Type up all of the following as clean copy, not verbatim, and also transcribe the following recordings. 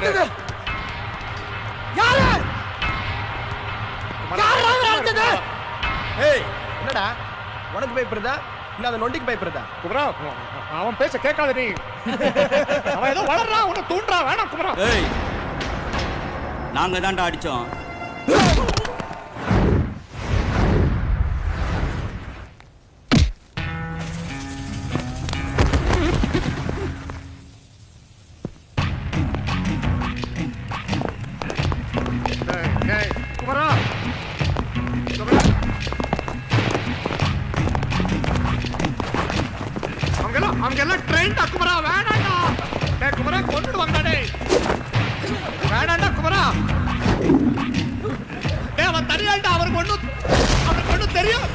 அடிச்சது? யாரு? யாரு அடிச்சது? ஏய் என்னடா உனக்கு பயப்படுறதா இல்ல அந்த நொண்டிக்கு பயப்படுறதா? குமரா அவன் பேச கேட்காத நீ. அவன் ஏதோ வளர்றான் உன்னை தூண்டுறான். வேணாம் குமரா. ஏய் நாங்க தான்டா அடிச்சோம். குமரா அவங்கெல்லாம் ட்ரெயின்டா குமரா. வேணாண்டா குமரா கொண்டுடுவாங்கடா. டேய் வேணாண்டா குமரா. அவன் தனியாண்டா. அவனுக்கு ஒன்றும் தெரியும்.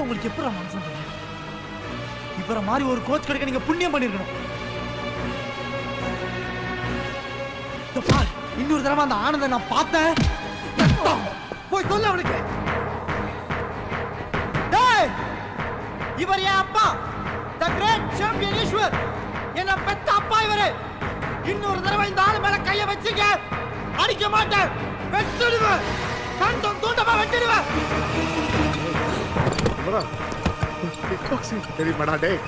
உங்களுக்கு எப்பற மனசு வந்தது? இவர மாதிரி ஒரு கோச் கிடைக்க நீங்க புண்ணியம் பண்ணிருக்கணும். இன்னொரு தடவை அந்த ஆனந்த நான் பார்த்தேன். போய் சொல்ல அவனுக்கு. இவர் என் அப்பா, தி கிரேட் சாம்பியன் ஈஸ்வர். என்ன பெத்த அப்பா இவரு. இன்னொரு தடவை இந்த ஆளு மேல கைய வச்சீங்க அடிக்க மாட்டேன், வெட்டிடுவேன். கண்டம் தூண்டமா வெட்டிடுவேன். கிக் பாக்ஸிங் தெரியுமாடா? டேய்